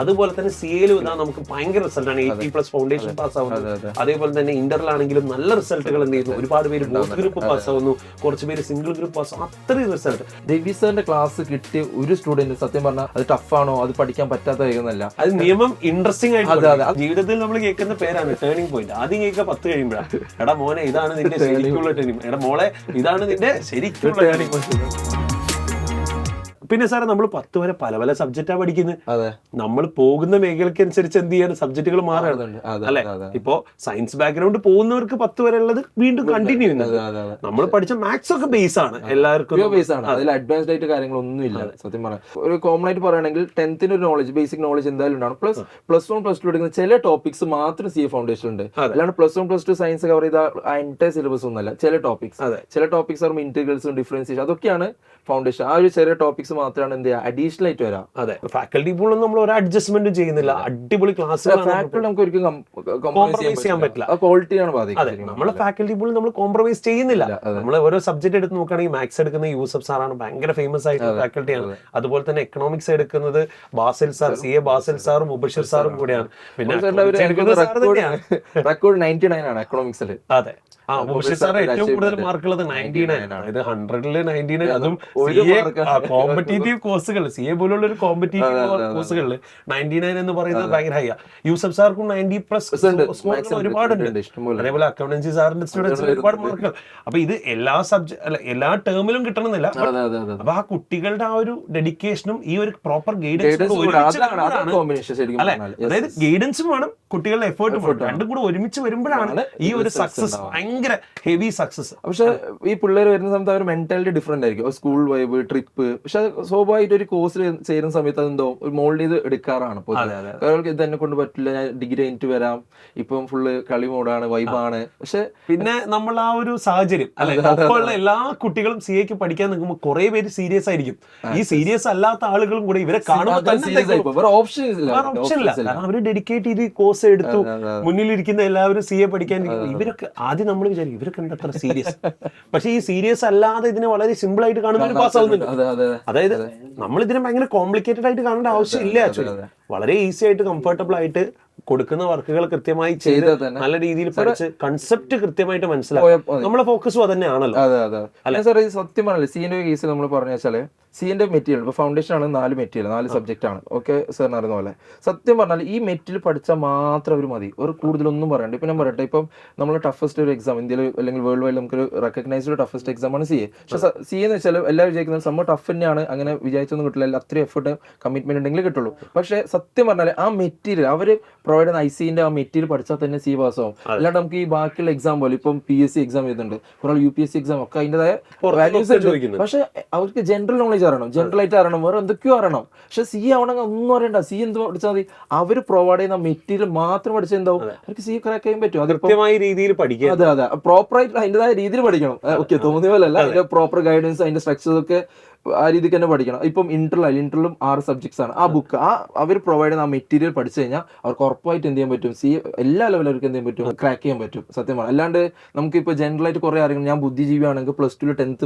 അതുപോലെ തന്നെ സിഎയിലും ഇതാ നമുക്ക് ഭയങ്കര റിസൾട്ടാണ് 80+ ഫൗണ്ടേഷൻ പാസ് ആവുന്നത്. അതേപോലെ തന്നെ ഇന്ററിലാണെങ്കിലും നല്ല റിസൾട്ടുകൾ എന്ത് ചെയ്യുന്നു, ഒരുപാട് പേര് ബോത്ത് ഗ്രൂപ്പ് പാസ് ആവുന്നു, കുറച്ച് പേര് സിംഗിൾ ഗ്രൂപ്പ് പാസ്, അത്രയും റിസൾട്ട്. രവി സാറിന്റെ ക്ലാസ് കിട്ടിയ ഒരു സ്റ്റുഡന്റ് സത്യം പറഞ്ഞാൽ അത് ടഫാണോ, അത് പഠിക്കാൻ പറ്റാത്ത കഴിയുന്നല്ല, അത് നിയമം ഇൻട്രസ്റ്റിംഗ് ആയിട്ട് ജീവിതത്തിൽ നമ്മൾ കേൾക്കുന്ന പേരാണ് ടേണിംഗ് പോയിന്റ്. ആദ്യം കേൾക്കുക 10 കഴിയുമ്പോഴാണ്, എടാ മോനെ ഇതാണ് നിന്റെ ശരിക്കുള്ള ടേണിംഗ്, എടാ മോളെ ഇതാണ് നിന്റെ ശരിക്കുള്ള ടേണിംഗ് പോയിന്റ്. പിന്നെ സാറേ നമ്മൾ 10 വരെ പല പല സബ്ജക്റ്റാ പഠിക്കുന്നത്. നമ്മൾ പോകുന്ന മേഖലയ്ക്ക് അനുസരിച്ച് എന്ത് ചെയ്യാൻ സബ്ജക്റ്റുകൾ മാറുന്നുണ്ട് അല്ലെ. ഇപ്പോ സയൻസ് ബാക്ക്ഗ്രൗണ്ട് പോകുന്നവർക്ക് 10 വരെ ഉള്ളത് വീണ്ടും കണ്ടിന്യൂ ചെയ്യുന്നത്. നമ്മൾ പഠിച്ച മാത്സ് ഒക്കെ ബേസ് ആണ്, എല്ലാവർക്കും ബേസ് ആണ്, അതിൽ അഡ്വാൻസ്ഡ് ആയിട്ട് കാര്യങ്ങളൊന്നും ഇല്ല സത്യം പറഞ്ഞാൽ. ഒരു കോമൺ ആയിട്ട് പറയുകയാണെങ്കിൽ 10th ഒരു നോളജ്, ബേസിക് നോളജ് എന്തായാലും ഉണ്ടാവും. പ്ലസ് 1 പ്ലസ് 2 എടുക്കുന്ന ചില ടോപ്പിക്സ് മാത്രം CA ഫൗണ്ടേഷൻ ഉണ്ട്. അല്ലാണ്ട് പ്ലസ് 1 പ്ലസ് 2 സയൻസ് കവർ ചെയ്ത അതിന്റെ സിലബസ് ഒന്നുമല്ല. ചില ടോപ്പിക്സ് ആകുമ്പോൾ ഇന്റഗ്രൽസും ഡിഫറൻസിയേഷൻ അതൊക്കെയാണ് ഫൗണ്ടേഷൻ. ആ ഒരു ചെറിയ ടോപ്പിക്സ് മാത്രമാണ് എന്ത് ചെയ്യുക അഡീഷണൽ ആയിട്ട് വരാം. അതെ, ഫാക്കൽറ്റി പൂളൊന്നും നമ്മൾ ഒരു അഡ്ജസ്റ്റ്മെന്റ് ചെയ്യുന്നില്ല. അടിപൊളി ക്ലാസ് ഫാക്കൽറ്റി നമുക്ക് ഒരിക്കലും കോംപ്രമൈസ് ചെയ്യാൻ പറ്റില്ല, ക്വാളിറ്റിയാണ് ബാധിക്കുന്നത്. നമ്മളെ ഫാക്കൽറ്റി പൂളിൽ നമ്മൾ കോംപ്രമൈസ് ചെയ്യുന്നില്ല. നമ്മൾ ഓരോ സബ്ജക്ട് എടുത്ത് നോക്കുകയാണെങ്കിൽ മാത്സ് എടുക്കുന്ന യൂസഫ് സാറാണ്, ഭയങ്കര ഫേമസ് ആയിട്ടുള്ള ഫാക്കൽറ്റിയാണ്. അതുപോലെ തന്നെ എക്കണോമിക്സ് എടുക്കുന്നത് ബാസിൽ സാർ, CA ബാസിൽ സാറും മുബഷിർ സാറും കൂടെയാണ്. പിന്നെ റെക്കോർഡ് 99 ആണ് എക്കണോമിക്സിൽ. അതെ, മുബഷിർ സാർ ഏറ്റവും കൂടുതൽ മാർക്കുള്ളത് 99 ആണ്. അതായത് 100ൽ 99. അതും കോമ്പറ്റീറ്റീവ് കോഴ്സുകൾ, CA പോലുള്ള ഒരു കോമ്പറ്റീറ്റീവ് കോഴ്സുകളിൽ 99 എന്ന് പറയുന്നത് ഭയങ്കര ഹൈ. യൂസഫ് സാർക്കും 90+ സ്കോറുകൾ ഒരുപാടുണ്ട്. അതേപോലെ അക്കൗണ്ടൻസി സാറിന്റെ സ്റ്റുഡൻസ് ഒരുപാട് മാർക്കുകൾ. അപ്പൊ ഇത് എല്ലാ എല്ലാ ടേമിലും കിട്ടണമെന്നില്ല. അപ്പൊ ആ കുട്ടികളുടെ ആ ഒരു ഡെഡിക്കേഷനും ഈ ഒരു പ്രോപ്പർ ഗൈഡൻസ്, അതായത് ഗൈഡൻസും വേണം, കുട്ടികളുടെ എഫേർട്ടും വേണം, രണ്ടും കൂടെ ഒരുമിച്ച് വരുമ്പോഴാണ് ഈ ഒരു സക്സസ്, ഭയങ്കര ഹെവി സക്സസ്. പക്ഷെ ഈ പിള്ളേർ വരുന്ന സമയത്ത് അവർ മെന്റാലിറ്റി ഡിഫറെന്റ് ആയിരിക്കും. School vibe, trip. പക്ഷെ സ്വാഭാവികമായിട്ട് ഒരു കോഴ്സിൽ ചേരുന്ന സമയത്ത് അതെന്തോ മോൾഡ് ചെയ്ത് എടുക്കാറാണ്. ഇത് എന്നെ കൊണ്ട് പറ്റില്ല, ഞാൻ ഡിഗ്രി കഴിഞ്ഞിട്ട് വരാം, ഇപ്പം ഫുള്ള് കളി മോഡാണ്, വൈബാണ്. പക്ഷെ പിന്നെ നമ്മൾ ആ ഒരു സാഹചര്യം അല്ലെ, എല്ലാ കുട്ടികളും CAക്ക് പഠിക്കാൻ നിൽക്കുമ്പോൾ കുറെ പേര് സീരിയസ് ആയിരിക്കും. ഈ സീരിയസ് അല്ലാത്ത ആളുകളും കൂടെ ഇവരെ കാണുമ്പോൾ ഓപ്ഷൻ ഇല്ല. കാരണം അവര് ഡെഡിക്കേറ്റ് ചെയ്ത് കോഴ്സ് എടുത്തു, മുന്നിലിരിക്കുന്ന എല്ലാവരും CA പഠിക്കാൻ. ഇവരൊക്കെ ആദ്യം നമ്മൾ വിചാരിക്കും ഇവരൊക്കെ എന്താ അത്ര സീരിയസ്. പക്ഷെ ഈ സീരിയസ് അല്ലാതെ ഇതിനെ വളരെ സിമ്പിൾ ആയിട്ട് കാണുന്നവർ പാസ് ആവുന്നുണ്ട്. അതായത് നമ്മൾ ഇതിനെ ഭയങ്കര കോംപ്ലിക്കേറ്റഡ് ആയിട്ട് കാണേണ്ട ആവശ്യമില്ല. ആക്ച്വലി വളരെ ഈസി ആയിട്ട് കംഫർട്ടബിൾ ആയിട്ട് കൊടുക്കുന്ന വർക്കുകൾ കൃത്യമായി ചെയ്ത് നല്ല രീതിയിൽ പഠിച്ച് കൺസെപ്റ്റ് കൃത്യമായിട്ട് മനസ്സിലാക്കും. നമ്മളെ ഫോക്കസും അത് തന്നെയാണല്ലോ. അല്ല സാർ, സത്യം പറഞ്ഞാൽ സിന്റെ കേസിൽ നമ്മൾ പറഞ്ഞു വെച്ചാല് സിന്റെ മെറ്റീരിയൽ ഇപ്പൊ ഫൗണ്ടേഷൻ ആണ് 4 മെറ്റീരിയൽ 4 സബ്ജക്റ്റ് ആണ്. ഓക്കെ സാറിന് അറിയുന്ന പോലെ സത്യം പറഞ്ഞാൽ ഈ മെറ്റീരിയൽ പഠിച്ചാൽ മാത്രം അവർ മതി, ഒരു കൂടുതലൊന്നും പറയണ്ട. ഇപ്പൊ ഞാൻ പറയട്ടെ, ഇപ്പം നമ്മൾ ടഫസ്റ്റ് ഒരു എക്സാം ഇന്ത്യയിൽ അല്ലെങ്കിൽ വേൾഡ് വൈഡ് നമുക്ക് റെക്കഗ്നൈസ്ഡ് ടഫസ്റ്റ് എക്സാം ആണ് CA. പക്ഷെ CA എന്ന് വെച്ചാൽ എല്ലാവരും വിചാരിക്കുന്നത് സംഭവം ടഫ് തന്നെയാണ്, അങ്ങനെ വിചാരിച്ചൊന്നും കിട്ടില്ല, അത്രയും എഫർട്ട് കമ്മിറ്റ്മെന്റ് ഉണ്ടെങ്കിൽ കിട്ടുള്ളൂ. പക്ഷെ സത്യം പറഞ്ഞാൽ ആ മെറ്റീരിയൽ അവർ പ്രൊവൈഡ് ചെയ്യുന്ന ICന്റെ ആ മെറ്റീരിയൽ പഠിച്ചാൽ തന്നെ CA പാസ് ആവും. അല്ലാണ്ട് നമുക്ക് ഈ ബാക്കിയുള്ള എക്സാം പോലെ ഇപ്പം PSC എക്സാം ചെയ്യുന്നുണ്ട്, കുറെ UPSC എക്സാം ഒക്കെ അതിൻ്റെതായ വാല്യൂസ് ഉണ്ട്. പക്ഷെ അവർക്ക് ജനറൽ നോളജ് അറിയണം, ജനറൽ ആയിട്ട് അറിയണം, വേറെ എന്തൊക്കെയോ അറിയണം. പക്ഷെ CA ആവണമെങ്കിൽ ഒന്നും അറിയണ്ട. CA എന്ത് പഠിച്ചാൽ മതി, അവർ പ്രൊവൈഡ് ചെയ്യുന്ന മെറ്റീരിയൽ മാത്രം പഠിച്ചാൽ എന്താവും, അവർക്ക് CA ക്രാക്ക് ചെയ്യാൻ പറ്റും. അത് കൃത്യമായ രീതിയിൽ പഠിക്കുക. അതെ, പ്രോപ്പറായിട്ട് അതിൻ്റെതായ രീതിയിൽ പഠിക്കണം. ഓക്കെ, തോന്നിയ പോലെ അല്ല, അതിന്റെ പ്രോപ്പർ ഗൈഡൻസ്, അതിന്റെ സ്ട്രക്ചേഴ്സ് ഒക്കെ ആ രീതിക്ക് തന്നെ പഠിക്കണം. ഇപ്പം ഇന്ററിലും 6 സബ്ജക്ട്സ് ആണ്. ആ ബുക്ക് അവർ പ്രൊവൈഡ് ചെയ്യുന്ന ആ മെറ്റീരിയൽ പഠിച്ചു കഴിഞ്ഞാൽ അവർക്ക് ഉറപ്പായിട്ട് എന്ത് ചെയ്യാൻ പറ്റും, എല്ലാ ലെവലും അവർക്ക് എന്ത് ചെയ്യാൻ പറ്റും, ക്രാക്ക് ചെയ്യാൻ പറ്റും. സത്യമാണ്. അല്ലാണ്ട് നമുക്കിപ്പോൾ ജനറൽ ആയിട്ട് കുറെ അറിയണം. ഞാൻ ബുദ്ധിജീവിയാണെങ്കിൽ +2 10th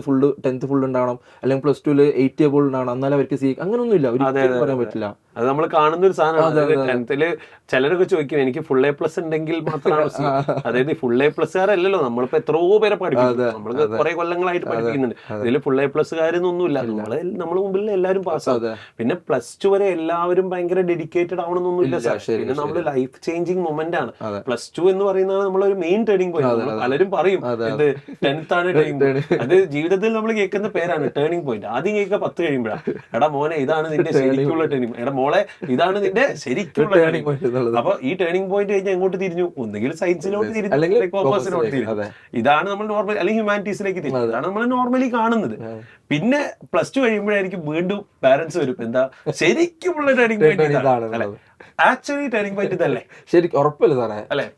ഫുൾ ഉണ്ടാവണം, അല്ലെങ്കിൽ +2 80 എബോൾ ഉണ്ടാവണം, എന്നാലും അവർക്ക് അങ്ങനെയൊന്നും ഇല്ല, ഒരിക്കലും പറയാൻ പറ്റില്ല. അത് നമ്മൾ കാണുന്ന ഒരു സാധനമാണ്. 10th ചിലരൊക്കെ ചോദിക്കും എനിക്ക് ഫുൾ A+ ഉണ്ടെങ്കിൽ മാത്രമാണ്. അതായത് ഫുൾ A+കാരല്ലോ, നമ്മളിപ്പോ എത്രയോ പേരെ പഠിപ്പിക്കും, നമ്മൾ കുറെ കൊല്ലങ്ങളായിട്ട് പഠിപ്പിക്കുന്നുണ്ട്. ഇതിൽ ഫുൾ A+കാരൊന്നുമില്ല, നമ്മളെ മുമ്പിൽ എല്ലാവരും പാസ്സാവും. പിന്നെ +2 വരെ എല്ലാവരും ഭയങ്കര ഡെഡിക്കേറ്റഡ് ആവണമെന്നൊന്നുമില്ല സാർ. പിന്നെ നമ്മൾ ലൈഫ് ചേഞ്ചിങ് മൊമെന്റ് ആണ്. +2 എന്ന് പറയുന്നത് നമ്മളൊരു മെയിൻ ടേണിംഗ് പോയിന്റ്. പലരും പറയും ഇത് 10th ആണ് ടേണിംഗ് പോയിന്റ്. അത് ജീവിതത്തിൽ നമ്മൾ കേൾക്കുന്ന പേരാണ് ടേണിംഗ് പോയിന്റ്. ആദ്യം കേൾക്കുക 10 കഴിയുമ്പോഴാണ്, എടാ മോനെ ഇതാണ് നിന്റെ ശരിക്കുള്ള ടേണിംഗ്, എടാ മോളെ ഇതാണ് നിന്റെ ശരിക്കുള്ള ടേണിംഗ് പോയിന്റ്. അപ്പൊ ഈ ടേണിംഗ് പോയിന്റ് കഴിഞ്ഞാൽ എങ്ങോട്ട് തിരിഞ്ഞു, ഒന്നുകിൽ സയൻസിലോട്ട് തിരിഞ്ഞു, അല്ലെങ്കിൽ കോമേഴ്സിലോട്ട് തിരിഞ്ഞു. ഇതാണ് നമ്മൾ നോർമലി, അല്ലെങ്കിൽ ഹ്യൂമാനിറ്റീസിലേക്ക് തിരിഞ്ഞു. ഇതാണ് നമ്മൾ നോർമലി കാണുന്നത്. പിന്നെ +2 കഴിയുമ്പോഴായിരിക്കും വീണ്ടും പാരന്റ്സ് വരും, എന്താ ശരിക്കുമുള്ള ടേണിംഗ് പോയിന്റ് ഇതാണ്. ആക്ച്വലി ടേണിംഗ് പോയിന്റ് ഇതല്ലേ? ശരിക്കും ഉറപ്പല്ല സാറേ,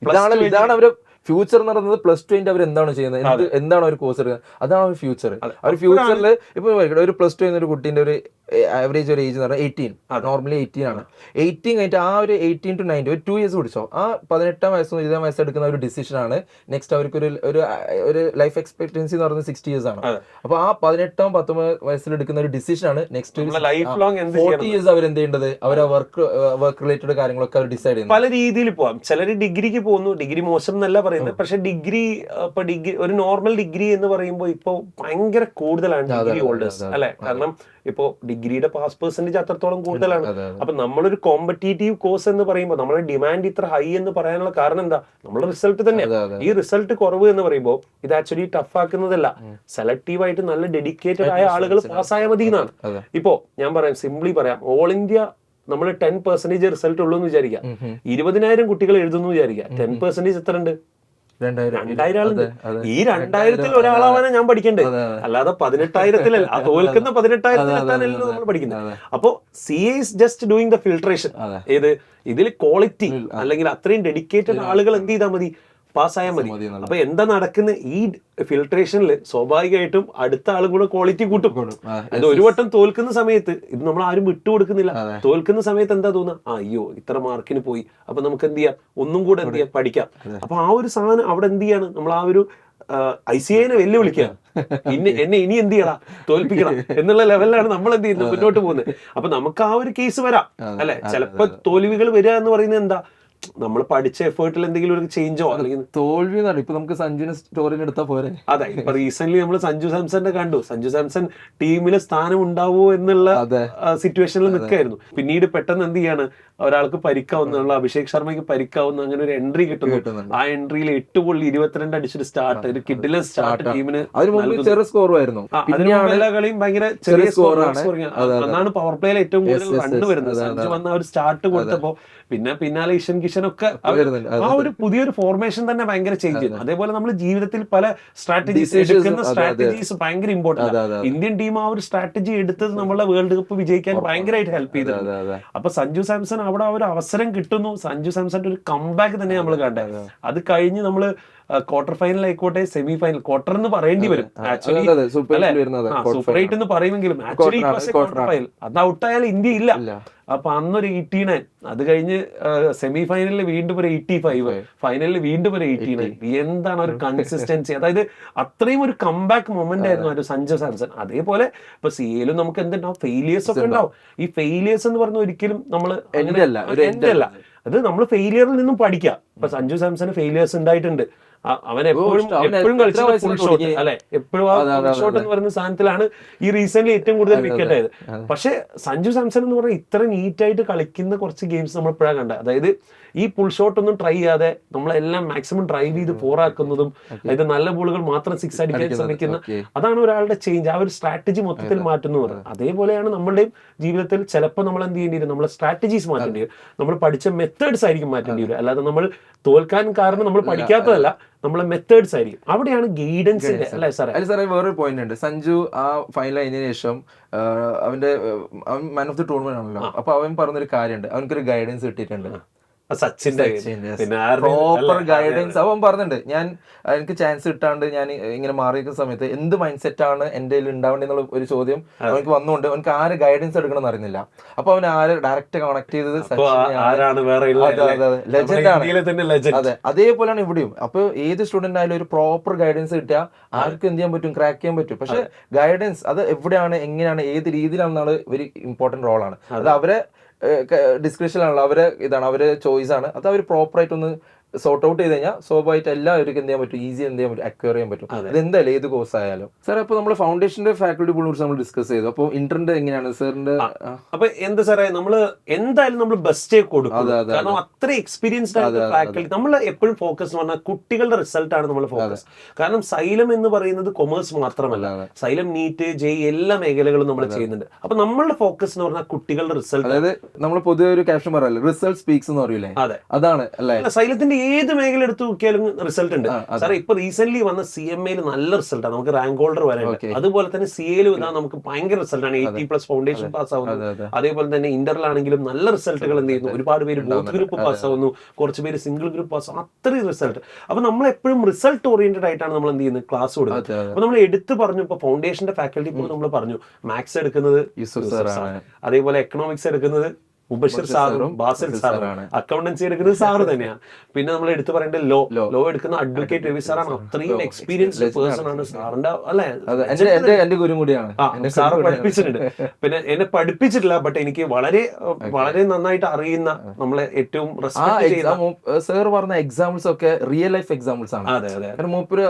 ഇതാണ് അവര് ഫ്യൂച്ചർ എന്ന് പറയുന്നത്. +2 അവർ എന്താണ് ചെയ്യുന്നത്, എന്താണ് ഒരു കോഴ്സ് എടുക്കുന്നത്, അതാണ് അവർ ഫ്യൂച്ചർ. അവർ ഫ്യൂച്ചറിൽ ഇപ്പൊ ഒരു +2 എന്നൊരു കുട്ടീന്റെ ഒരു ആവറേജ് ഒരു ഏജ് എന്ന് പറഞ്ഞാൽ 18, നോർമലി 18 ആണ്. 18 കഴിഞ്ഞിട്ട് ആ ഒരു 18 to 19 ഒരു 2 years പിടിച്ചോ, ആ 18 വയസ്സും 20 വയസ്സും എടുക്കുന്ന ഒരു ഡിസിഷൻ ആണ് നെക്സ്റ്റ് അവർക്ക് ഒരു ലൈഫ് എക്സ്പെക്ടൻസി എന്ന് പറയുന്നത് 60 years ആണ്. അപ്പൊ ആ 18 19 വയസ്സിൽ എടുക്കുന്ന ഒരു ഡിസിഷൻ ആണ് നെക്സ്റ്റ് 40 years അവർ എന്ത് ചെയ്യേണ്ടത്, അവർ വർക്ക് റിലേറ്റഡ് കാര്യങ്ങളൊക്കെ അവർ ഡിസൈഡ് ചെയ്യുന്നത്. പല രീതിയിൽ പോവാം. ചിലർ ഡിഗ്രിക്ക് പോകുന്നു, ഡിഗ്രി മോശം എന്നല്ല പറയുന്നത്, പക്ഷെ ഡിഗ്രി ഒരു നോർമൽ ഡിഗ്രി എന്ന് പറയുമ്പോൾ ഇപ്പൊ ഭയങ്കര കൂടുതലാണ് ഡിഗ്രി ഹോൾഡേഴ്സ് അല്ലെ. കാരണം ഇപ്പോ ഡിഗ്രിയുടെ പാസ് പെർസെന്റേജ് അത്രത്തോളം കൂടുതലാണ്. അപ്പൊ നമ്മളൊരു കോമ്പറ്റീറ്റീവ് കോഴ്സ് എന്ന് പറയുമ്പോൾ നമ്മുടെ ഡിമാൻഡ് ഇത്ര ഹൈ എന്ന് പറയാനുള്ള കാരണം എന്താ, നമ്മുടെ റിസൾട്ട് തന്നെയാണ്. ഈ റിസൾട്ട് കുറവ് എന്ന് പറയുമ്പോൾ ഇത് ആക്ച്വലി ടഫ് ആക്കുന്നതല്ല, സെലക്റ്റീവ് ആയിട്ട് നല്ല ഡെഡിക്കേറ്റഡ് ആയ ആളുകൾ പാസ്സായാൽ മതി എന്നാണ്. ഇപ്പോ ഞാൻ പറയാം, സിംപ്ലി പറയാം, ഓൾ ഇന്ത്യ നമ്മൾ 10% റിസൾട്ട് ഉള്ളൂ എന്ന് വിചാരിക്കാം. 20,000 കുട്ടികൾ എഴുതുന്നു വിചാരിക്കാം. 10% എത്ര ഉണ്ട്? 2000 ആളുണ്ട്. ഈ 2000-ൽ ഒരാളാവാനാണ് ഞാൻ പഠിക്കേണ്ടത്, അല്ലാതെ 18,000-ലല്ല. ആ തോൽക്കുന്ന 18,000-ലെത്താനല്ലോ നമ്മൾ പഠിക്കുന്നത്. അപ്പോ CA is just doing the filtration. ഇതിൽ ക്വാളിറ്റി അല്ലെങ്കിൽ അത്രയും ഡെഡിക്കേറ്റഡ് ആളുകൾ എന്ത് ചെയ്താൽ മതി, പാസ്സായാൽ മതി. അപ്പൊ എന്താ നടക്കുന്ന, ഈ ഫിൽട്രേഷനിൽ സ്വാഭാവികമായിട്ടും അടുത്ത ആളും കൂടെ ക്വാളിറ്റി കൂട്ടും. ഇത് ഒരു വട്ടം തോൽക്കുന്ന സമയത്ത് ഇത് നമ്മൾ ആരും വിട്ടുകൊടുക്കുന്നില്ല. തോൽക്കുന്ന സമയത്ത് എന്താ തോന്നുക, അയ്യോ ഇത്ര മാർക്കിന് പോയി, അപ്പൊ നമുക്ക് എന്ത് ചെയ്യാം, ഒന്നും കൂടെ എന്ത് ചെയ്യാം, പഠിക്കാം. അപ്പൊ ആ ഒരു സാധനം അവിടെ എന്ത് ചെയ്യാണ്, നമ്മൾ ആ ഒരു ICAനെ വെല്ലുവിളിക്കുക, എന്നെ ഇനി എന്ത് ചെയ്യണം, തോൽപ്പിക്കണം എന്നുള്ള ലെവലിലാണ് നമ്മൾ എന്ത് ചെയ്യുന്നത്, മുന്നോട്ട് പോകുന്നത്. അപ്പൊ നമുക്ക് ആ ഒരു കേസ് വരാം അല്ലെ. ചിലപ്പോ തോൽവികൾ വരിക എന്ന് പറയുന്നത് എന്താ, നമ്മൾ പഠിച്ച എഫേർട്ടിൽ എന്തെങ്കിലും ഒരു ചേഞ്ചോ അല്ലെങ്കിൽ തോൽവി. ഇപ്പൊ നമുക്ക് സഞ്ജുവിനെ സ്റ്റോറിന് എടുത്താൽ പോരെ. അതെ, ഇപ്പൊ റീസെന്റ് നമ്മൾ സഞ്ജു സാംസന്റെ കണ്ടു. സഞ്ജു സാംസൺ ടീമിൽ സ്ഥാനം ഉണ്ടാവോ എന്നുള്ള സിറ്റുവേഷനിൽ നിൽക്കായിരുന്നു. പിന്നീട് പെട്ടെന്ന് എന്ത് ചെയ്യാണ്, ഒരാൾക്ക് പരിക്കാവുന്നുള്ള, അഭിഷേക് ശർമ്മയ്ക്ക് പരിക്കാവുന്ന അങ്ങനെ ഒരു എൻട്രി കിട്ടുന്നു. ആ എൻട്രിയിൽ 8 ബോളിൽ 22 അടിച്ചൊരു സ്റ്റാർട്ട്, ഒരു കിഡിലെ സ്റ്റാർട്ട് ടീമിന്. ചെറിയ സ്കോറുമായിരുന്നു, എല്ലാ കളിയും ഭയങ്കര ചെറിയ സ്കോറാണ്. അന്നാണ് പവർ പ്ലേയിൽ ഏറ്റവും കൂടുതൽ റൺ വരുന്നത്. സഞ്ജു വന്ന ഒരു സ്റ്റാർട്ട് കൊടുത്തപ്പോ പിന്നെ പിന്നാലെ ഇഷൻ കിഷൻ ഒക്കെ ആ ഒരു പുതിയൊരു ഫോർമേഷൻ തന്നെ ഭയങ്കര ചേഞ്ച് ചെയ്യുന്നു. അതേപോലെ നമ്മൾ ജീവിതത്തിൽ പല സ്ട്രാറ്റജീസ് ഭയങ്കര ഇമ്പോർട്ടന്റ്. ഇന്ത്യൻ ടീം ആ ഒരു സ്ട്രാറ്റജി എടുത്തത് നമ്മളെ വേൾഡ് കപ്പ് വിജയിക്കാൻ ഭയങ്കരമായിട്ട് ഹെൽപ്പ് ചെയ്തിട്ടുണ്ട്. അപ്പൊ സഞ്ജു സാംസൺ അവിടെ ഒരു അവസരം കിട്ടുന്നു. സഞ്ജു സാംസന്റെ ഒരു കംബാക്ക് തന്നെ നമ്മൾ കണ്ടത്. അത് കഴിഞ്ഞ് നമ്മള് ക്വാർട്ടർ ഫൈനൽ ആയിക്കോട്ടെ, സെമി ഫൈനൽ, ക്വാർട്ടർ എന്ന് പറയേണ്ടി വരും ആക്ച്വലി, സൂപ്പർ 8 എന്ന് പറയുമെങ്കിലും ആക്ച്വലി ക്വാർട്ടർ ഫൈനൽ അത് ഔട്ടായാൽ ഇന്ത്യ ഇല്ല. അപ്പൊ അന്നൊരു 89, അത് കഴിഞ്ഞ് സെമി ഫൈനലിൽ വീണ്ടും ഒരു 85, ഫൈനലിൽ വീണ്ടും ഒരു 89. എന്താണ് ഒരു കൺസിസ്റ്റൻസി, അതായത് അത്രയും ഒരു കംബാക്ക് മൊമെന്റ് ആയിരുന്നു ഒരു സഞ്ജു സാംസൺ. അതേപോലെ ഇപ്പൊ CAയിലും നമുക്ക് എന്തുണ്ടാവും, ഫെയിലിയേഴ്സ് ഒക്കെ ഉണ്ടാവും. ഈ ഫെയിലിയേഴ്സ് എന്ന് പറഞ്ഞ ഒരിക്കലും നമ്മൾ അല്ല, അത് നമ്മൾ ഫെയിലിയറിൽ നിന്നും പഠിക്കാം. ഇപ്പൊ സഞ്ജു സാംസണ് ഫെയിലിയേഴ്സ് ഉണ്ടായിട്ടുണ്ട്. അവൻ എപ്പോഴും കളിച്ച ഫുൾ ഷോട്ട് അല്ലെ, എപ്പോഴും ആ ഫുൾ ഷോട്ട് എന്ന് പറയുന്ന സാധനത്തിലാണ് ഈ റീസെന്റ് ഏറ്റവും കൂടുതൽ വിക്കറ്റ് ആയത്. പക്ഷെ സഞ്ജു സാംസൺ എന്ന് പറഞ്ഞാൽ ഇത്ര നീറ്റായിട്ട് കളിക്കുന്ന കുറച്ച് ഗെയിംസ് നമ്മൾ ഇപ്പോഴാണ് കണ്ടത്. അതായത് ഈ പുൾ ഷോട്ട് ഒന്നും ട്രൈ ചെയ്യാതെ നമ്മളെല്ലാം മാക്സിമം ഡ്രൈവ് ചെയ്ത് 4 ആക്കുന്നതും, അതായത് നല്ല ബോളുകൾ മാത്രം 6 അടിക്കാൻ ശ്രമിക്കുന്ന, അതാണ് ഒരാളുടെ ചേഞ്ച്. ആ ഒരു സ്ട്രാറ്റജി മൊത്തത്തിൽ മാറ്റുന്നു പറയുന്നത്. അതേപോലെയാണ് നമ്മളുടെയും ജീവിതത്തിൽ ചിലപ്പോൾ നമ്മൾ എന്ത് ചെയ്യേണ്ടി വരും, നമ്മളെ സ്ട്രാറ്റജീസ് മാറ്റേണ്ടി വരും. നമ്മൾ പഠിച്ച മെത്തേഡ്സ് ആയിരിക്കും മാറ്റേണ്ടി വരും. അല്ലാതെ നമ്മൾ തോൽക്കാൻ കാരണം നമ്മൾ പഠിക്കാത്തതല്ല, നമ്മളെ മെത്തേഡ്സ് ആയിരിക്കും. അവിടെയാണ് ഗൈഡൻസിന്റെ അല്ലെ സാറേ. അല്ല സാറേ, വേറൊരു പോയിന്റ് ഉണ്ട്. സഞ്ജു ആ ഫൈനൽ കഴിഞ്ഞതിന് ശേഷം അവൻ മാൻ ഓഫ് ദി ടൂർണമെന്റ് ആണല്ലോ. അപ്പൊ അവൻ പറഞ്ഞൊരു കാര്യമുണ്ട്, അവനക്കൊരു ഗൈഡൻസ് കിട്ടിയിട്ടുണ്ട്, സച്ചിന്റെ പ്രോപ്പർ ഗൈഡൻസ്. അവൻ പറഞ്ഞിട്ടുണ്ട്, എനിക്ക് ചാൻസ് കിട്ടാണ്ട് ഞാൻ ഇങ്ങനെ മാറിയിരിക്കുന്ന സമയത്ത് എന്ത് മൈൻഡ് സെറ്റ് ആണ് എന്റെ ഉണ്ടാവേണ്ടെന്നുള്ള ഒരു ചോദ്യം അവനക്ക് വന്നുകൊണ്ട് അവനക്ക് ആര് ഗൈഡൻസ് എടുക്കണം എന്ന് അറിയുന്നില്ല. അപ്പൊ അവൻ ആര് ഡയറക്റ്റ് കണക്ട് ചെയ്തത് ലെജൻഡ്. അതെ, അതേപോലെയാണ് ഇവിടെയും. അപ്പൊ ഏത് സ്റ്റുഡന്റ് ആയാലും ഒരു പ്രോപ്പർ ഗൈഡൻസ് കിട്ടിയാൽ ആർക്കും എന്ത് ചെയ്യാൻ പറ്റും, ക്രാക്ക് ചെയ്യാൻ പറ്റും. പക്ഷെ ഗൈഡൻസ് അത് എവിടെയാണ്, എങ്ങനെയാണ്, ഏത് രീതിയിലാണെന്നാണ് വെരി ഇമ്പോർട്ടന്റ് റോളാണ്. അത് അവരെ ഡിസ്ക്രിപ്ഷനാണല്ലോ, അവരെ ചോയ്സ് ആണ്. അത് അവർ പ്രോപ്പർ ആയിട്ടൊന്ന് സോർട്ട് ഔട്ട് ചെയ്ത് കഴിഞ്ഞാൽ സ്വാഭാവികമായിട്ട് എല്ലാവർക്കും എന്ത് ചെയ്യാൻ പറ്റും, ഈസി എന്ത് ചെയ്യാൻ പറ്റും, അക്വയർ ചെയ്യാൻ പറ്റും. അതെന്തായാലും ഏത് കോഴ്സ് ആയാലും. സാർ, അപ്പോൾ നമ്മൾ ഫൗണ്ടേഷന്റെ ഫാക്കൽറ്റി കുറിച്ച് നമ്മൾ ഡിസ്കസ് ചെയ്തു. അപ്പോൾ ഇന്ററിന്റെ എങ്ങനെയാണ് സാറിന്റെ? അപ്പൊ എന്താ സാറേ, നമ്മള് എന്തായാലും നമ്മൾ ബെസ്റ്റേ കൊടുക്കും. കാരണം അത്ര എക്സ്പീരിയൻസ്ഡ് ആയിട്ടുള്ള ഫാക്കൽറ്റി. നമ്മൾ എപ്പോഴും ഫോക്കസ് എന്ന് പറഞ്ഞാൽ കുട്ടികളുടെ റിസൾട്ട് ആണ് നമ്മൾ ഫോക്കസ്. കാരണം സൈലം എന്ന് പറയുന്നത് കൊമേഴ്സ് മാത്രമല്ല, സൈലം, നീറ്റ്, JEE എല്ലാ മേഖലകളും നമ്മൾ ചെയ്യുന്നുണ്ട്. അപ്പൊ നമ്മളുടെ ഫോക്കസ് എന്ന് പറഞ്ഞാൽ കുട്ടികളുടെ റിസൾട്ട്. അതായത് നമ്മൾ പൊതുവെ ഒരു ക്യാപ്ഷൻ പറയല്ലോ, റിസൾട്ട് സ്പീക്സ് എന്ന് പറയൂലേ, അതാണ് അല്ലേ. സൈലത്തിന്റെ ഏത് മേഖല എടുത്ത് നോക്കിയാലും റിസൾട്ട് ഉണ്ട് സാറേ. ഇപ്പൊ റീസെന്റ് വന്ന CMA നല്ല റിസൾട്ടാണ്, നമുക്ക് റാങ്ക് ഹോൾഡർ വരാനുണ്ട്. അതുപോലെ തന്നെ CA നമുക്ക് ഭയങ്കര റിസൾട്ടാണ്, 80+ ഫൗണ്ടേഷൻ പാസ് ആവുന്നു. അതേപോലെ തന്നെ ഇന്ററിലാണെങ്കിലും നല്ല റിസൾട്ടുകൾ എന്ത് ചെയ്യുന്നു, ഒരുപാട് പേര് ബോത്ത് ഗ്രൂപ്പ് പാസ് ആവുന്നു, കുറച്ച് പേര് സിംഗിൾ ഗ്രൂപ്പ് പാസ് ആവും, അത്രയും റിസൾട്ട്. അപ്പൊ നമ്മൾ എപ്പോഴും റിസൾട്ട് ഓറിയന്റഡ് ആയിട്ടാണ് നമ്മൾ എന്ത് ചെയ്യുന്നത്, ക്ലാസ് കൊടുക്കുന്നത്. അപ്പൊ നമ്മൾ എടുത്ത് പറഞ്ഞു, ഇപ്പൊ ഫൗണ്ടേഷന്റെ ഫാക്കൽറ്റി ഇപ്പോൾ നമ്മൾ പറഞ്ഞു, മാത്സ് എടുക്കുന്നത് യൂസുഫ് സാർ, അതേപോലെ എക്കണോമിക്സ് എടുക്കുന്നത് മുബഷിർ സാറും ബാസിൽ സാറാണ്, അക്കൗണ്ടൻസി എടുക്കുന്നത് സാറ് തന്നെയാണ്. പിന്നെ നമ്മൾ എടുത്തു പറയേണ്ടത് ലോ എടുക്കുന്ന അഡ്വക്കേറ്റ് രവി സാറാണ്. അത്രയും എക്സ്പീരിയൻസ്ഡ് പേഴ്സൺ ആണ് സാറിന്റെ, അല്ലെ, എന്റെ ഗുരു കൂടിയാണ്. സാറ് പഠിപ്പിച്ചിട്ടുണ്ട്. പിന്നെ എന്നെ പഠിപ്പിച്ചിട്ടില്ല, ബട്ട് എനിക്ക് വളരെ വളരെ നന്നായിട്ട് അറിയുന്ന, നമ്മളെ ഏറ്റവും റെസ്പെക്ട് ചെയ്യുന്ന സാർ പറഞ്ഞ എക്സാമ്പിൾസ് ഒക്കെ റിയൽ ലൈഫ് എക്സാമ്പിൾസ് ആണ്. കാരണം മൂപ്പര്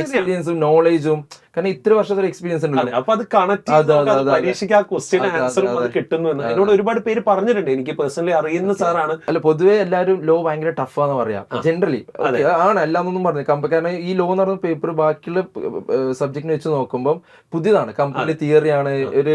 എക്സ്പീരിയൻസും നോളേജും, കാരണം ഇത്ര വർഷത്തെ എക്സ്പീരിയൻസ് ഉണ്ട്. അപ്പൊ അത് കണക്ട് പരീക്ഷയ്ക്ക് ആ ക്വസ്റ്റ്യൻ ആൻസറും അത് കിട്ടുന്നു എന്ന് എന്നോട് ഒരുപാട് പേര് പറഞ്ഞിട്ടുണ്ട്. എനിക്ക് പേഴ്സണലി അറിയുന്ന സാറാണ്. അല്ല, പൊതുവെ എല്ലാവരും ലോ ഭയങ്കര ടഫാന്ന് പറയാം ജനറലി ആണ്, അല്ലാന്നൊന്നും പറഞ്ഞു. കാരണം ഈ ലോ എന്ന് പറയുന്ന പേപ്പർ ബാക്കിയുള്ള സബ്ജക്റ്റിനെ വെച്ച് നോക്കുമ്പോൾ പുതിയതാണ്, കംപ്ലീറ്റ് തിയറിയാണ്, ഒരു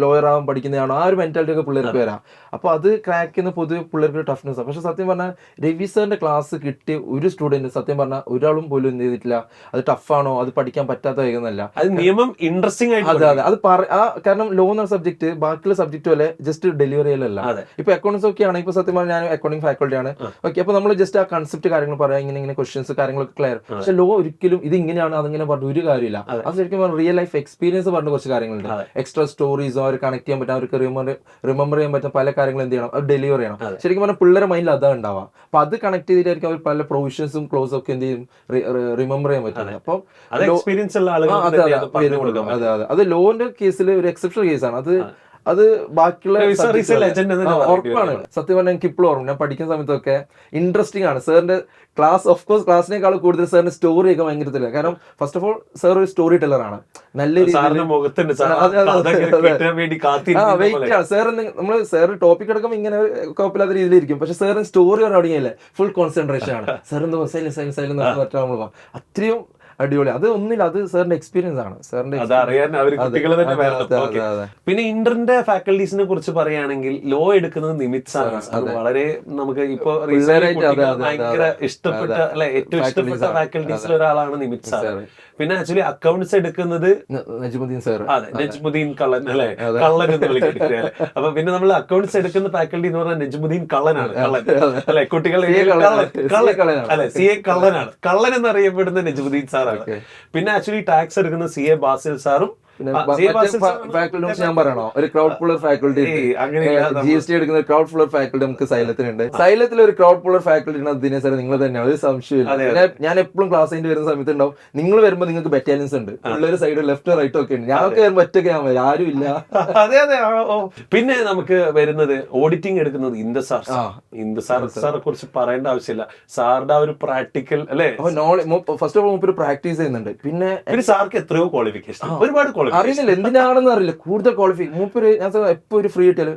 ലോയർ ആവാൻ പഠിക്കുന്നതാണോ, ആ ഒരു മെന്റാലിറ്റി ഒക്കെ പിള്ളേർക്ക് വരാം. അപ്പൊ അത് ക്രാക്ക് ചെയ്യുന്ന പൊതുവെ പിള്ളേർക്ക് ടഫ്നെസ് ആണ്. പക്ഷെ സത്യം പറഞ്ഞാൽ രവി സാറിന്റെ ക്ലാസ് കിട്ടിയ ഒരു സ്റ്റുഡന്റ് സത്യം പറഞ്ഞാൽ ഒരാളും പോലും എന്ത് ചെയ്തിട്ടില്ല അത് ടഫാണോ, അത് പഠിക്കാൻ പറ്റാത്ത വൈകുന്നല്ല. അത് നിയമം ഇൻട്രസ്റ്റിംഗ് ആയിട്ട്, അതെ അത് കാരണം ലോ എന്ന സബ്ജക്ട് ബാക്കിയുള്ള സബ്ജക്ട് പോലെ ജസ്റ്റ് ഡെലിവറി ചെയ്യലല്ല. ഇപ്പൊ അക്കൗണ്ട്സ് ഒക്കെ ആണ്, ഇപ്പൊ സത്യം പറഞ്ഞാൽ ഞാൻ അക്കൗണ്ടിങ് ഫാക്കൽറ്റി ആണ്. ഓക്കെ, അപ്പൊ നമ്മൾ ജസ്റ്റ് ആ കൺസെപ്റ്റ് കാര്യങ്ങൾ പറയാം, ഇങ്ങനെ ക്വസ്റ്റ്യൻസ് കാര്യങ്ങളൊക്കെ ക്ലിയർ. പക്ഷെ ലോ ഒരിക്കലും ഇത് ഇങ്ങനെയാണ് അതിങ്ങനെ പറഞ്ഞ ഒരു കാര്യമില്ല. അത് ശരിക്കും റിയൽ ലൈഫ് എക്സ്പീരിയൻസ് പറഞ്ഞ കുറച്ച് കാര്യങ്ങളുണ്ട്. എക്സ്ട്രാ സ്റ്റോറീസോ അവർ കണക്ട് ചെയ്യാൻ പറ്റും, അവർക്ക് റിമെമ്പർ ചെയ്യാൻ പറ്റും, പല കാര്യങ്ങളും എന്ത് ചെയ്യണം, അത് ഡെലിവർ ചെയ്യണം. ശരിക്കും പറഞ്ഞാൽ പിള്ളേരുടെ മൈൻഡിൽ അതാ ഉണ്ടാവാം. അപ്പൊ അത് കണക്ട് ചെയ്തിട്ടായിരിക്കും അവർ പല പ്രൊവിഷൻസും ക്ലോസും ഒക്കെ എന്ത് ചെയ്യും, റിമെമ്പർ ചെയ്യാൻ പറ്റുന്നത്. അപ്പം അത് ലോന്റെ കേസിൽ ഒരു എക്സെപ്ഷണൽ കേസാണ്. അത് ബാക്കിയുള്ള ഉറപ്പാണ്. സത്യം പറഞ്ഞാൽ എനിക്ക് ഇപ്പോഴും ഓർമ്മ, ഞാൻ പഠിക്കുന്ന സമയത്തൊക്കെ ഇൻട്രസ്റ്റിംഗ് ആണ് സാറിന്റെ ക്ലാസ്. ഓഫ് കോഴ്സ് ക്ലാസ്സിനേക്കാൾ കൂടുതൽ സാറിന്റെ സ്റ്റോറി ഒക്കെ ഭയങ്കര തരില്ല. കാരണം ഫസ്റ്റ് ഓഫ് ഓൾ സാർ ഒരു സ്റ്റോറി ടെല്ലർ ആണ്. നല്ല രീതിയിൽ സാർ നമ്മള് സാർ ടോപ്പിക് അടക്കം ഇങ്ങനെ കുഴപ്പമില്ലാത്ത രീതിയിലിരിക്കും. പക്ഷെ സാറിന് സ്റ്റോറി തുടങ്ങിയല്ലേ ഫുൾ കോൺസെൻട്രേഷൻ ആണ്. സാർ എന്തോ സൈലൻസ് അത്രയും അടിപൊളി. അത് ഒന്നില്ല, അത് സാറിന്റെ എക്സ്പീരിയൻസ് ആണ്. സാറിന്റെ പിന്നെ ഇന്ററിന്റെ ഫാക്കൽറ്റീസിനെ കുറിച്ച് പറയുകയാണെങ്കിൽ ലോ എടുക്കുന്നത് നിമിത് സാറാണ്. വളരെ നമുക്ക് ഇപ്പൊ ഭയങ്കര ഇഷ്ടപ്പെട്ട, അല്ലെ, ഏറ്റവും ഇഷ്ടപ്പെട്ട ഫാക്കൽറ്റീസിൽ ഒരാളാണ് നിമിത് സാർ. പിന്നെ ആക്ച്വലി അക്കൗണ്ട്സ് എടുക്കുന്നത് നജ്മുദ്ദീൻ സാർ. അതെ, നജ്മുദ്ദീൻ കള്ളൻ, അല്ലെ, കള്ളൻ എന്ന് വിളിക്കുന്നത്. അപ്പൊ പിന്നെ നമ്മൾ അക്കൗണ്ട്സ് എടുക്കുന്ന ഫാക്കൽറ്റി എന്ന് പറഞ്ഞാൽ നജ്മുദ്ദീൻ കള്ളനാണ്, കള്ളൻ, അല്ലെ, കുട്ടികൾ അല്ലെ, CA കള്ളനാണ്, കള്ളൻ എന്നറിയപ്പെടുന്ന നജ്മുദ്ദീൻ സാറാണ്. പിന്നെ ആക്ച്വലി ടാക്സ് എടുക്കുന്ന CA ബാസിൽ സാറും. ഞാൻ പറയണോ, ഒരു ക്രൗഡ് പുള്ളർ ഫാക്കൽറ്റി, GST എടുക്കുന്ന ക്രൗഡ് പുള്ളർ ഫാക്കൽറ്റി നമുക്ക് സൈലത്തിനുണ്ട്. സൈലത്തിൽ ഒരു ക്രൗഡ് പുള്ളർ ഫാക്കൽറ്റി ദിനേ സാർ നിങ്ങൾ തന്നെയാണ്, ഒരു സംശയമില്ല. ഞാൻ എപ്പോഴും ക്ലാസ് കഴിഞ്ഞ് വരുന്ന സമയത്ത് ഉണ്ടാവും. നിങ്ങൾ വരുമ്പോൾ നിങ്ങൾക്ക് ബറ്റാലിയൻസ് ഉണ്ട്, ഉള്ളൊരു സൈഡ് ലെഫ്റ്റ് റൈറ്റ് ഒക്കെ ഉണ്ട്. ഞാനൊക്കെ വരുമ്പോൾ ഒറ്റയ്ക്ക് ആരും ഇല്ല. അതെ അതെ. പിന്നെ നമുക്ക് വരുന്നത് ഓഡിറ്റിംഗ് എടുക്കുന്നത് ഇന്ദു സാറെ കുറിച്ച് പറയേണ്ട ആവശ്യമില്ല. സാറിന്റെ ഒരു പ്രാക്ടിക്കൽ, അല്ലെ, ഫസ്റ്റ് ഓഫ് ഓൾ ഒരു പ്രാക്ടീസ് ചെയ്യുന്നുണ്ട്. പിന്നെ സാർക്ക് എത്രയോ ക്വാളിഫിക്കേഷൻ, ഒരുപാട് അറിയില്ല എന്തിനാണെന്ന് അറിയില്ല, കൂടുതൽ ക്വാളിഫിക്കേഷൻ മൂപ്പര്. ഞാൻ എപ്പോ ഒരു ഫ്രീ കിട്ടിയാലും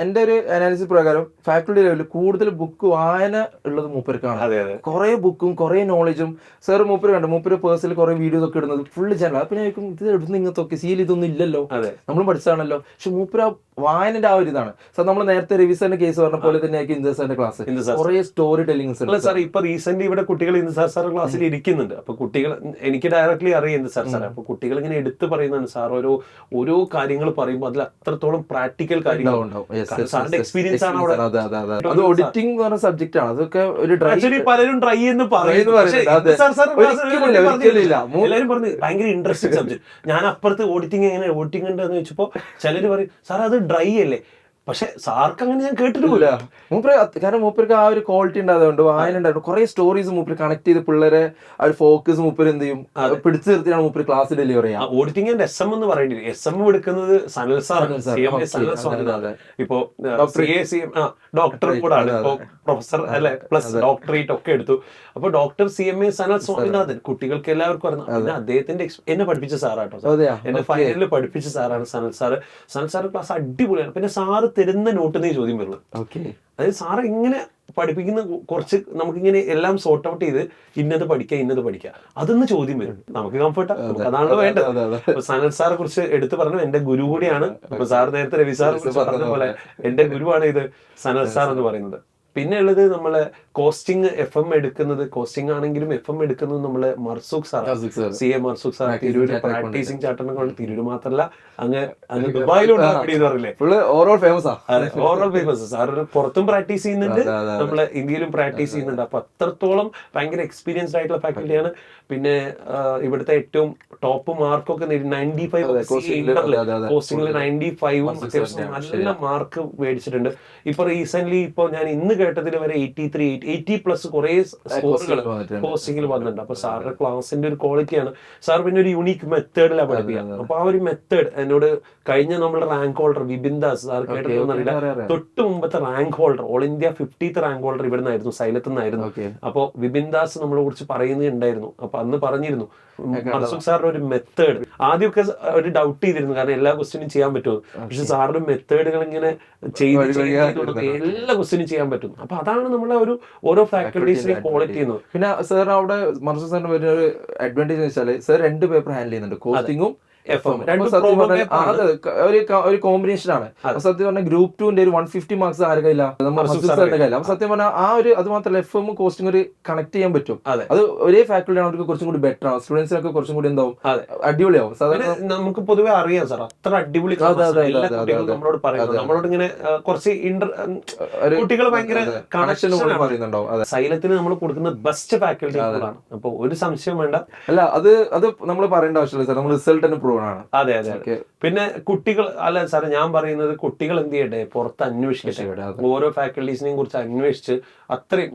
എന്റെ ഒരു അനാലിസിസ് പ്രകാരം ഫാക്കൽറ്റി ലെവലിൽ കൂടുതൽ ബുക്ക് വായന ഉള്ളത് മൂപ്പർക്കാണ്. കുറെ ബുക്കും കുറെ നോളജും സാർ മൂപ്പര് കണ്ടു. മൂപ്പര് പേഴ്സണൽ കുറെ വീഡിയോസ് ഒക്കെ ഇടുന്നത് ഫുള്ള് ചാനൽ. അപ്പൊ ഞാൻ ഇത് എടുത്ത് ഇങ്ങനത്തെ സീൽ ഇതൊന്നും ഇല്ലല്ലോ, നമ്മൾ പഠിച്ചതാണല്ലോ. പക്ഷെ മൂപ്പര് വായനന്റെ ആ ഒരു ഇതാണ്. സാർ നമ്മൾ നേരത്തെ രവി സാറിന്റെ കേസ് പറഞ്ഞ പോലെ തന്നെ ആയിരിക്കും ഇന്ദു സാറിന്റെ ക്ലാസ്. കുറെ സ്റ്റോറി ടെല്ലിംഗ്സ് ഉണ്ട്. സാർ ഇപ്പൊ റീസെന്റ് ഇവിടെ കുട്ടികൾ ഇന്ദു സാറിന്റെ ക്ലാസ്സിൽ ഇരിക്കുന്നുണ്ട്. അപ്പൊ കുട്ടികൾ, എനിക്ക് ഡയറക്ട്ലി അറിയാം ഇന്ദു സാർ. അപ്പൊ കുട്ടികൾ ഇങ്ങനെ എടുത്ത് പറയുന്നതാണ് സാർ ഓരോ കാര്യങ്ങൾ പറയുമ്പോൾ അതിൽ അത്രത്തോളം പ്രാക്ടിക്കൽ കാര്യങ്ങളുണ്ടാവും. സാറിന്റെ എക്സ്പീരിയൻസ് ആണ് അവിടെ. അത് ഓഡിറ്റിംഗ് എന്ന് പറഞ്ഞ സബ്ജക്ട് ആണ്. അതൊക്കെ ഒരു പലരും ട്രൈ എന്ന് പറയുന്നു. എല്ലാവരും പറഞ്ഞു ഭയങ്കര ഇൻട്രസ്റ്റിംഗ് സബ്ജക്ട്. ഞാൻ അപ്പുറത്ത് ഓഡിറ്റിംഗ് എങ്ങനെ ഓഡിറ്റിംഗ് ഉണ്ടെന്ന് വെച്ചപ്പോ ചിലര് പറയും സാർ അത് ഡ്രൈ അല്ലേ. പക്ഷെ സാർക്ക് അങ്ങനെ ഞാൻ കേട്ടിട്ടില്ല. മൂപ്പര് കാരണം മൂപ്പർക്ക് ആ ഒരു ക്വാളിറ്റി ഉണ്ടായതുകൊണ്ട് വായന ഉണ്ടായിരുന്നു. കുറെ സ്റ്റോറീസ് മൂപ്പര് കണക്ട് ചെയ്ത് പിള്ളേരെ ആ ഒരു ഫോക്കസ് മൂപ്പര് എന്ത് ചെയ്യും പിടിച്ചു നിർത്തിയാണ് മൂപ്പര് ക്ലാസ് ഡെലിവർ ചെയ്യാം. ഓഡിറ്റിംഗ് ആൻഡ് SM എന്ന് പറയേണ്ടി വരും. SM എടുക്കുന്നത് സനൽ സാർ. ഇപ്പോ ഡോക്ടർ കൂടെ ആണ്, ഇപ്പൊ പ്രൊഫസർ അല്ലെ, പ്ലസ് ഡോക്ടറേറ്റ് ഒക്കെ എടുത്തു. അപ്പൊ ഡോക്ടർ CMA സനൽ സ്വാമിനാഥൻ കുട്ടികൾക്ക് എല്ലാവർക്കും അറിയാം. പിന്നെ അദ്ദേഹത്തിന്റെ എന്നെ പഠിപ്പിച്ച സാറാട്ടോ, എന്നെ ഫൈനലിൽ പഠിപ്പിച്ച സാറാണ് Sanal sir. Sanal sir class അടിപൊളിയാണ്. പിന്നെ സാറ് തരുന്ന നോട്ടിൽ നിന്ന് ചോദ്യം വരുന്നത്. അതായത് സാറ് ഇങ്ങനെ പഠിപ്പിക്കുന്ന കുറച്ച് നമുക്കിങ്ങനെ എല്ലാം സോർട്ട് ഔട്ട് ചെയ്ത് ഇന്നത് പഠിക്കുക അതൊന്ന് ചോദ്യം വരും. നമുക്ക് കംഫർട്ടാ, അതാണല്ലോ വേണ്ടത്. സനൽ സാറെ കുറിച്ച് എടുത്തു പറഞ്ഞു, എന്റെ ഗുരു കൂടിയാണ്. അപ്പൊ സാർ നേരത്തെ രവി സാറെ കുറിച്ച് പറഞ്ഞ പോലെ എന്റെ ഗുരുവാണ് ഇത് സനൽ സാർ എന്ന് പറയുന്നത്. പിന്നെ ഉള്ളത് നമ്മള് കോസ്റ്റിംഗ് FM എടുക്കുന്നത്, കോസ്റ്റിംഗ് ആണെങ്കിലും FM എടുക്കുന്നത് നമ്മള് Marzooq sir, CA Marzooq sir, Tirur practising ചാർട്ടറിനെ കൊണ്ട്. തിരൂര് മാത്രല്ല, അങ്ങ് ദുബായിലുള്ള പറയില്ലേ, ഓവറോൾ ഫേമസ്. അതെ, ഓവറോൾ ഫേമസ്. സാർ പുറത്തും പ്രാക്ടീസ് ചെയ്യുന്നുണ്ട്, നമ്മള് ഇന്ത്യയിലും പ്രാക്ടീസ് ചെയ്യുന്നുണ്ട്. അപ്പൊ അത്രത്തോളം ഭയങ്കര എക്സ്പീരിയൻസ്ഡ് ആയിട്ടുള്ള ഫാക്കൽറ്റിയാണ്. പിന്നെ ഇവിടുത്തെ ഏറ്റവും ടോപ്പ് മാർക്കൊക്കെ 95 കോസ്റ്റിംഗിൽ 95 അത്യാവശ്യം നല്ല മാർക്ക് മേടിച്ചിട്ടുണ്ട്. ഇപ്പൊ റീസെന്റ് ഇപ്പൊ ഞാൻ ഇന്ന് കേട്ടതിൽ വരെ 80+ കുറെ സ്കോറുകൾ കോസ്റ്റിംഗിൽ വന്നിട്ടുണ്ട്. അപ്പൊ സാറിന്റെ ക്ലാസിന്റെ ഒരു ക്വാളിറ്റിയാണ്. സാർ പിന്നെ ഒരു യുണീക്ക് മെത്തേഡിലാണ് പഠിപ്പിക്കുക. അപ്പൊ ആ ഒരു മെത്തേഡ് എന്നോട് കഴിഞ്ഞ നമ്മുടെ rank holder Vipin Das, sir കേട്ടിട്ടുണ്ടെന്നറിയില്ല, തൊട്ട് മുമ്പത്തെ rank holder, all India 50th rank holder ഇവിടെ നിന്നായിരുന്നു, സൈലത്ത് നിന്നായിരുന്നു. അപ്പൊ വിപിൻ ദാസ് നമ്മളെ കുറിച്ച് പറയുന്നുണ്ടായിരുന്നു. അപ്പൊ അന്ന് പറഞ്ഞിരുന്നു മർസൂഖ് സാറിന്റെ ഒരു മെത്തേഡ്. ആദ്യമൊക്കെ ഒരു ഡൗട്ട് ചെയ്തിരുന്നു, കാരണം എല്ലാ ക്വസ്റ്റ്യനും ചെയ്യാൻ പറ്റുമോ, പക്ഷെ സാറിന്റെ മെത്തേഡുകൾ ഇങ്ങനെ എല്ലാ ക്വസ്റ്റ്യനും ചെയ്യാൻ പറ്റും. അപ്പൊ അതാണ് നമ്മളെ ഒരു ഓരോ ഫാക്കൽറ്റീസിനെയും ക്വാളിറ്റി ചെയ്യുന്നത്. പിന്നെ സാർ അവിടെ മർസൂഖ് സാറിന് വരുന്ന ഒരു അഡ്വാൻറ്റേജ് വെച്ചാൽ സാർ 2 പേപ്പർ ഹാൻഡിൽ ചെയ്യുന്നുണ്ട്, കോസ്റ്റിംഗും FM. ഒരു കോമ്പിനേഷൻ ആണ്. സത്യം പറഞ്ഞാൽ ഗ്രൂപ്പ് 2 ഒരു 150 മാർക്സ് ആരുടെ കയ്യില്ല, സാറിന്റെ കയ്യില്ല. അപ്പൊ സത്യം പറഞ്ഞാൽ ആ ഒരു അത് മാത്രമല്ല FM കോസ്റ്റിംഗ് ഒരു കണക്ട് ചെയ്യാൻ പറ്റും. അത് ഒരേ ഫാക്കൽറ്റി ആണ്, അവർക്ക് കുറച്ചും കൂടി ബെറ്റർ ആണ്, സ്റ്റുഡൻസിനൊക്കെ കുറച്ചും കൂടി എന്താവും, അടിപൊളിയാവും. സാധാരണ നമുക്ക് പൊതുവെ അറിയാം സാർ അത്ര അടിപൊളി നമ്മളോട് പറയുന്നത്, നമ്മളോട് ഇങ്ങനെ കുറച്ച് കുട്ടികൾ ഭയങ്കര കണക്ഷൻ പറയുന്നുണ്ടാവും. സൈലത്തിന് നമ്മൾ കൊടുക്കുന്ന ബെസ്റ്റ് ഫാക്കൽറ്റികളാണ്. അപ്പൊ ഒരു സംശയം വേണ്ട. അല്ല, അത് നമ്മൾ പറയേണ്ട ആവശ്യമില്ല സാർ, നമ്മൾ റിസൾട്ട് തന്നെ പ്രൂവ് ആണ്. അതെ അതെ. പിന്നെ കുട്ടികൾ, അല്ല സാറേ ഞാൻ പറയുന്നത്, കുട്ടികൾ എന്ത് ചെയ്യട്ടെ, പുറത്ത് അന്വേഷിക്കട്ടെ, ഓരോ ഫാക്കൽറ്റീസിനെയും കുറിച്ച് അന്വേഷിച്ച്.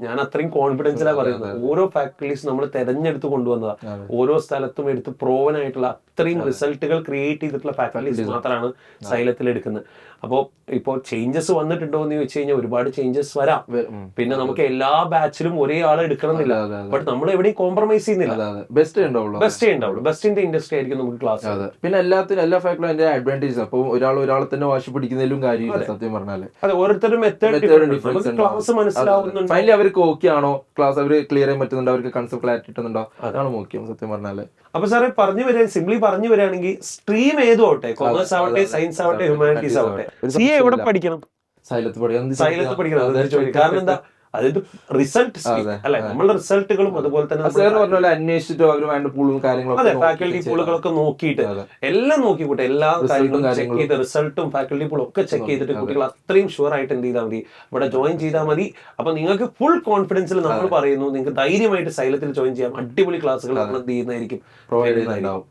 ഞാൻ അത്രയും കോൺഫിഡൻസിലാണ് പറയുന്നത്. ഓരോ ഫാക്കൽറ്റീസ് നമ്മൾ തെരഞ്ഞെടുത്ത് കൊണ്ടുവന്നതാ, ഓരോ സ്ഥലത്തും എടുത്ത് പ്രോവൻ ആയിട്ടുള്ള അത്രയും റിസൾട്ടുകൾ ക്രിയേറ്റ് ചെയ്തിട്ടുള്ള ഫാക്കൽറ്റീസ് മാത്രമാണ് സൈലത്തിൽ എടുക്കുന്നത്. അപ്പോൾ ഇപ്പോൾ ചേഞ്ചസ് വന്നിട്ടുണ്ടോ എന്ന് ചോദിച്ചു കഴിഞ്ഞാൽ ഒരുപാട് ചേഞ്ചസ് വരാം. പിന്നെ നമുക്ക് എല്ലാ ബാച്ചിലും ഒരേ ആളെ എടുക്കണമെന്നില്ല, ബട്ട് നമ്മൾ എവിടെയും കോംപ്രമൈസ് ചെയ്യുന്നില്ല. ബെസ്റ്റ് ഉണ്ടാവുള്ളൂ. ബെസ്റ്റിന്റെ ഇൻഡസ്ട്രി ആയിരിക്കും നമുക്ക് ക്ലാസ്. പിന്നെ എല്ലാ ഫാക്കൽറ്റി അതിന്റെ അഡ്വാൻറ്റേജ്. അപ്പോൾ ഒരാളെ തന്നെ വാശി പിടിക്കുന്നതിലും കാര്യമില്ല സത്യം പറഞ്ഞാല്. അതെ, ഓരോരുത്തരും മെത്തേഡ് ക്ലാസ് മനസ്സിലാവുന്നുണ്ട്. ഫൈനലി അവർക്ക് ഓക്കെ ആണോ, ക്ലാസ് അവർ ക്ലിയർ ചെയ്യാൻ പറ്റുന്നുണ്ടോ, അവർക്ക് കൺസെപ്റ്റ് ക്ലാരിറ്റി കിട്ടുന്നുണ്ടോ, അതാണ് മുഖ്യം സത്യം പറഞ്ഞാല്. അപ്പൊ സാറേ സിംപ്ലി പറഞ്ഞു വരികയാണെങ്കിൽ, സ്ട്രീം ഏതും ആവട്ടെ, കൊമേഴ്സ് ആവട്ടെ, സയൻസ് ആവട്ടെ, ഹ്യൂമാനിറ്റീസ് ആവട്ടെ, CA എവിടെ പഠിക്കണം? സൈലത്ത് പഠിക്കണം. കാരണം എന്താ, അതായത് റിസൾട്ട് അല്ലെ, നമ്മളുടെ റിസൾട്ടുകളും അതുപോലെ തന്നെ അതെ ഫാക്കൽറ്റി പൂളുകളൊക്കെ നോക്കിയിട്ട് എല്ലാം നോക്കിക്കൂട്ടെ, എല്ലാ കാര്യങ്ങളും ചെക്ക് ചെയ്ത് റിസൾട്ടും ഫാക്കൽറ്റി പൂളും ഒക്കെ ചെക്ക് ചെയ്തിട്ട് കുട്ടികൾ അത്രയും ഷുവർ ആയിട്ട് എന്ത് ചെയ്താൽ മതി, ഇവിടെ ജോയിൻ ചെയ്താൽ മതി. അപ്പൊ നിങ്ങൾക്ക് ഫുൾ കോൺഫിഡൻസിൽ നമ്മൾ പറയുന്നു, നിങ്ങൾക്ക് ധൈര്യമായിട്ട് സൈലത്തിൽ ജോയിൻ ചെയ്യാം. അടിപൊളി ക്ലാസ്സുകൾ നമ്മൾ എന്ത് ചെയ്യുന്നതായിരിക്കും, പ്രൊവൈഡ് ചെയ്യുന്നതായിരിക്കും.